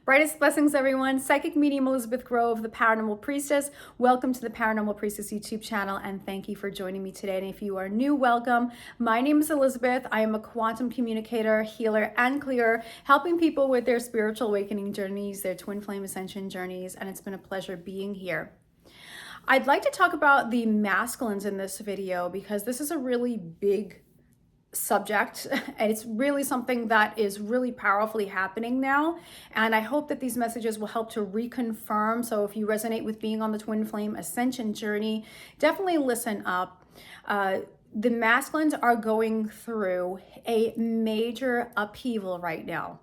Brightest blessings, everyone. Psychic medium Elizabeth Grove, the Paranormal Priestess. Welcome to the Paranormal Priestess YouTube channel, and thank you for joining me today. And if you are new, welcome. My name is Elizabeth. I am a quantum communicator, healer, and clearer, helping people with their spiritual awakening journeys, their twin flame ascension journeys, and it's been a pleasure being here. I'd like to talk about the masculines in this video because this is a really big subject and it's really something that is really powerfully happening now, and I hope that these messages will help to reconfirm. So if you resonate with being on the twin flame ascension journey, definitely listen up. The masculines are going through a major upheaval right now.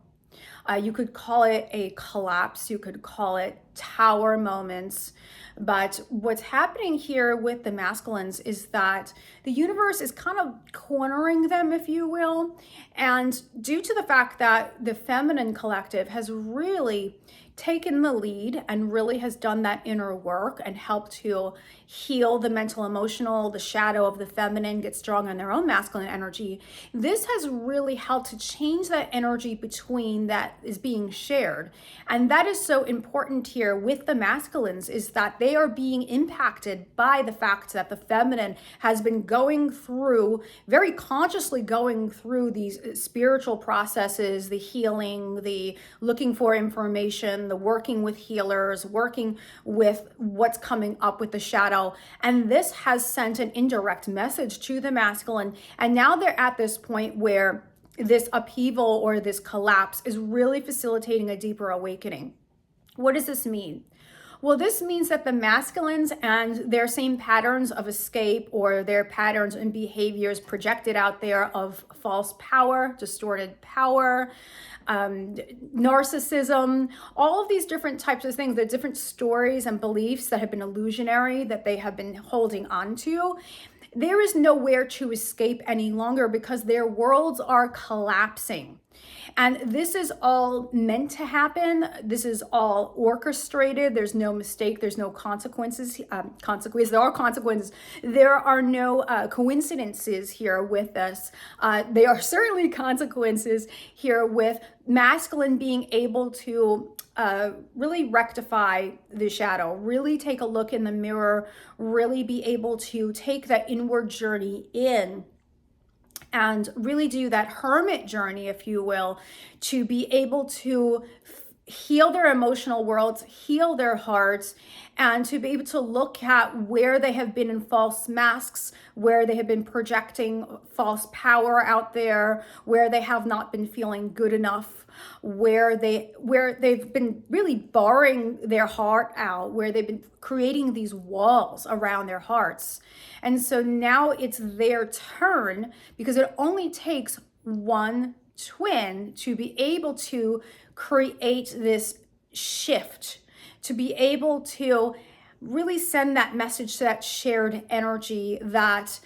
You could call it a collapse, you could call it tower moments, but what's happening here with the masculines is that the universe is kind of cornering them, if you will, and due to the fact that the feminine collective has really taken the lead and really has done that inner work and helped to heal the mental, emotional, the shadow of the feminine, get strong on their own masculine energy. This has really helped to change that energy between that is being shared. And that is so important here with the masculines, is that they are being impacted by the fact that the feminine has been going through, very consciously going through these spiritual processes, the healing, the looking for information, the working with healers, working with what's coming up with the shadow. And this has sent an indirect message to the masculine. And now they're at this point where this upheaval or this collapse is really facilitating a deeper awakening. What does this mean? Well, this means that the masculines and their same patterns of escape or their patterns and behaviors projected out there of false power, distorted power, narcissism, all of these different types of things, the different stories and beliefs that have been illusionary that they have been holding on to, there is nowhere to escape any longer because their worlds are collapsing. And this is all meant to happen. This is all orchestrated. There's no mistake. There's no consequences. There are consequences. There are no coincidences here with this. There are certainly consequences here with masculine being able to really rectify the shadow, really take a look in the mirror, really be able to take that inward journey in and really do that hermit journey, if you will, to be able to heal their emotional worlds, heal their hearts, and to be able to look at where they have been in false masks, where they have been projecting false power out there, where they have not been feeling good enough, where they've been really barring their heart out, where they've been creating these walls around their hearts. And so now it's their turn, because it only takes one twin to be able to create this shift, to be able to really send that message to that shared energy that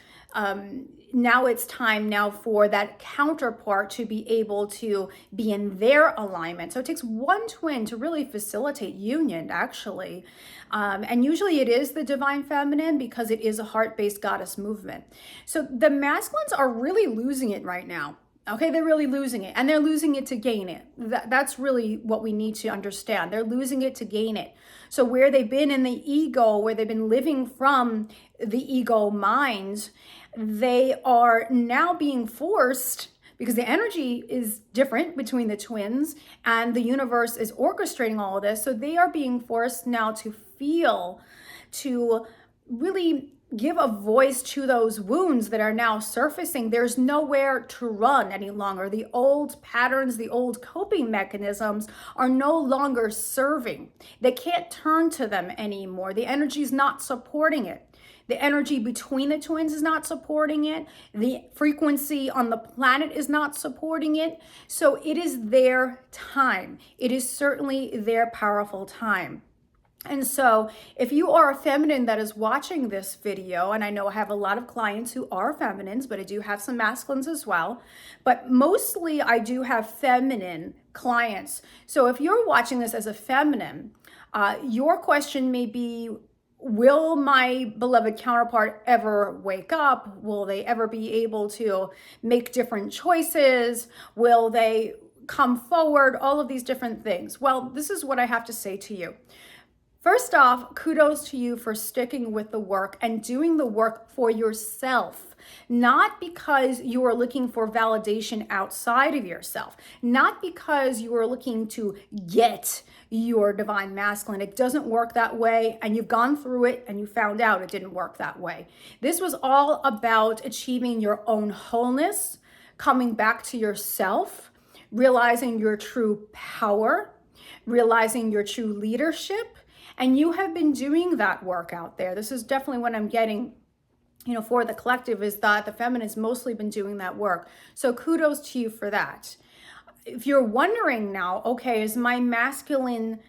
now it's time now for that counterpart to be able to be in their alignment. So it takes one twin to really facilitate union, actually. And usually it is the divine feminine because it is a heart-based goddess movement. So the masculines are really losing it right now. Okay, they're really losing it, and they're losing it to gain it. That's really what we need to understand. They're losing it to gain it. So where they've been in the ego, where they've been living from the ego mind, they are now being forced, because the energy is different between the twins and the universe is orchestrating all of this. So they are being forced now to feel, to really give a voice to those wounds that are now surfacing. There's nowhere to run any longer. The old patterns, the old coping mechanisms are no longer serving. They can't turn to them anymore. The energy is not supporting it. The energy between the twins is not supporting it. The frequency on the planet is not supporting it. So it is their time. It is certainly their powerful time. And so if you are a feminine that is watching this video, and I know I have a lot of clients who are feminines, but I do have some masculines as well, but mostly I do have feminine clients. So if you're watching this as a feminine, your question may be, will my beloved counterpart ever wake up? Will they ever be able to make different choices? Will they come forward, all of these different things. Well, this is what I have to say to you. First off, kudos to you for sticking with the work and doing the work for yourself, not because you are looking for validation outside of yourself, not because you are looking to get your divine masculine. It doesn't work that way, and you've gone through it and you found out it didn't work that way. This was all about achieving your own wholeness, coming back to yourself, realizing your true power, realizing your true leadership. And you have been doing that work out there. This is definitely what I'm getting, for the collective, is that the feminine's mostly been doing that work. So kudos to you for that. If you're wondering now, okay, is my masculine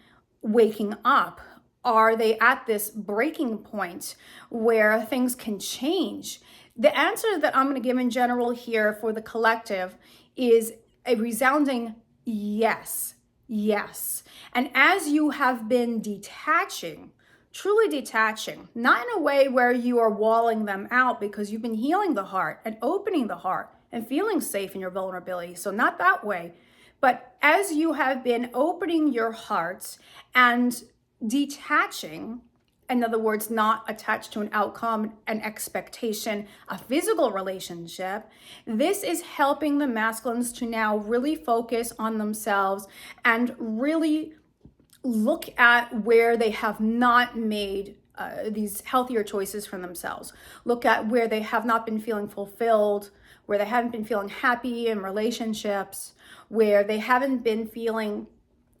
waking up? Are they at this breaking point where things can change? The answer that I'm going to give in general here for the collective is a resounding yes. Yes. And as you have been detaching, truly detaching, not in a way where you are walling them out, because you've been healing the heart and opening the heart and feeling safe in your vulnerability. So not that way. But as you have been opening your hearts and detaching, in other words, not attached to an outcome, an expectation, a physical relationship, this is helping the masculines to now really focus on themselves and really look at where they have not made these healthier choices for themselves. Look at where they have not been feeling fulfilled, where they haven't been feeling happy in relationships, where they haven't been feeling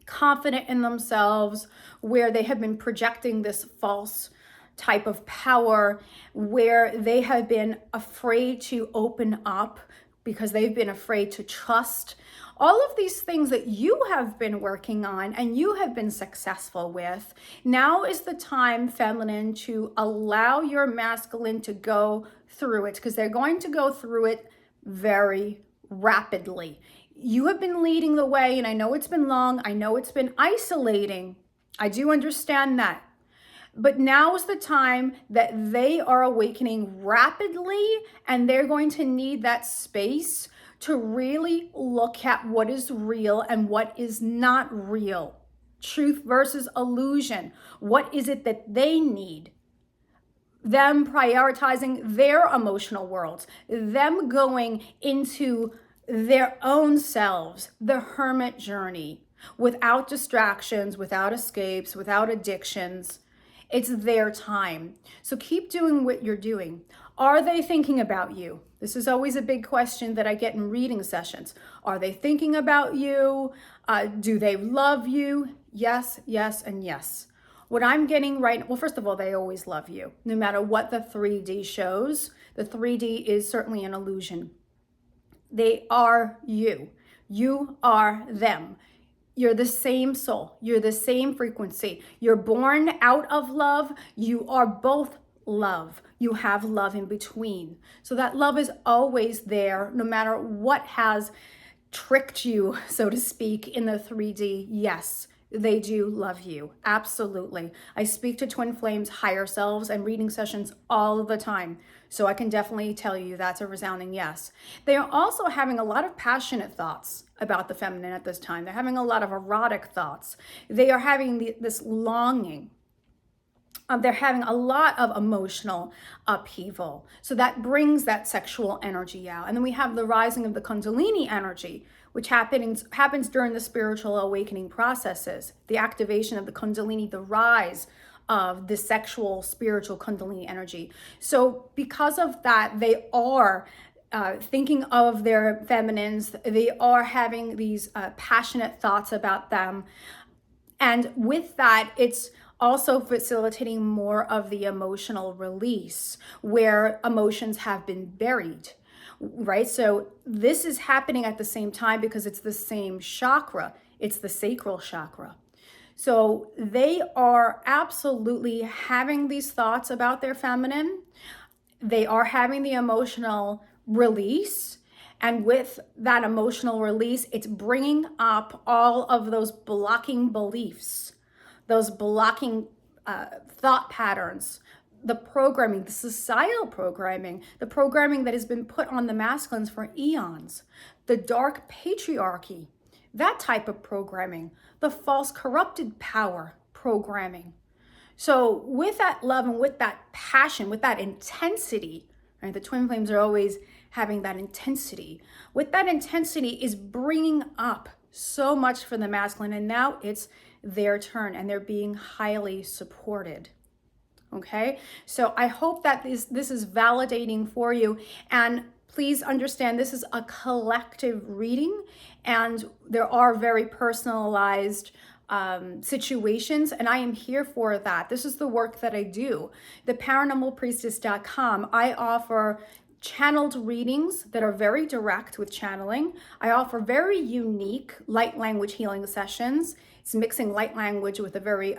confident in themselves, where they have been projecting this false type of power, where they have been afraid to open up because they've been afraid to trust. All of these things that you have been working on and you have been successful with, now is the time, feminine, to allow your masculine to go through it, because they're going to go through it very rapidly. You have been leading the way, and I know it's been long. I know it's been isolating. I do understand that. But now is the time that they are awakening rapidly, and they're going to need that space to really look at what is real and what is not real. Truth versus illusion. What is it that they need? Them prioritizing their emotional worlds, them going into their own selves, the hermit journey, without distractions, without escapes, without addictions. It's their time. So keep doing what you're doing. Are they thinking about you? This is always a big question that I get in reading sessions. Are they thinking about you? Do they love you? Yes, yes, and yes. What I'm getting right, well, first of all, they always love you, no matter what the 3D shows. The 3D is certainly an illusion. They are you. You are them. You're the same soul. You're the same frequency. You're born out of love. You are both love. You have love in between. So that love is always there, no matter what has tricked you, so to speak, in the 3D. Yes, they do love you. Absolutely. I speak to twin flames, higher selves, and reading sessions all the time. So I can definitely tell you that's a resounding yes. They are also having a lot of passionate thoughts about the feminine at this time. They're having a lot of erotic thoughts. They are having this longing. They're having a lot of emotional upheaval. So that brings that sexual energy out. And then we have the rising of the Kundalini energy, which happens during the spiritual awakening processes, the activation of the Kundalini, the rise of the sexual, spiritual Kundalini energy. So because of that, they are thinking of their feminines. They are having these passionate thoughts about them. And with that, it's also facilitating more of the emotional release where emotions have been buried, right? So this is happening at the same time because it's the same chakra. It's the sacral chakra. So they are absolutely having these thoughts about their feminine. They are having the emotional release. And with that emotional release, it's bringing up all of those blocking beliefs, those blocking thought patterns, the programming, the societal programming, the programming that has been put on the masculines for eons, the dark patriarchy, that type of programming, the false corrupted power programming. So with that love and with that passion, with that intensity, right? The twin flames are always having that intensity. With that intensity is bringing up so much for the masculine, and now it's their turn and they're being highly supported. Okay, so I hope that this is validating for you, and please understand this is a collective reading and there are very personalized situations, and I am here for that. This is the work that I do. The paranormalpriestess.com, I offer channeled readings that are very direct with channeling. I offer very unique light language healing sessions. It's mixing light language with a very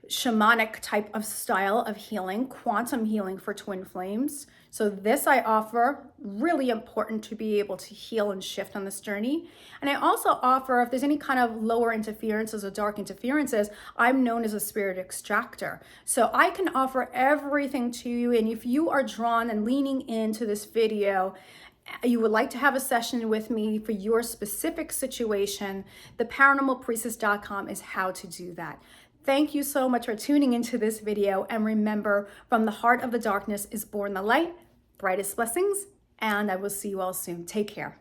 shamanic type of style of healing, quantum healing for twin flames. So this I offer, really important to be able to heal and shift on this journey. And I also offer, if there's any kind of lower interferences or dark interferences, I'm known as a spirit extractor. So I can offer everything to you. And if you are drawn and leaning into this video, you would like to have a session with me for your specific situation, the paranormalpriestess.com is how to do that. Thank you so much for tuning into this video, and remember, from the heart of the darkness is born the light. Brightest blessings, and I will see you all soon. Take care.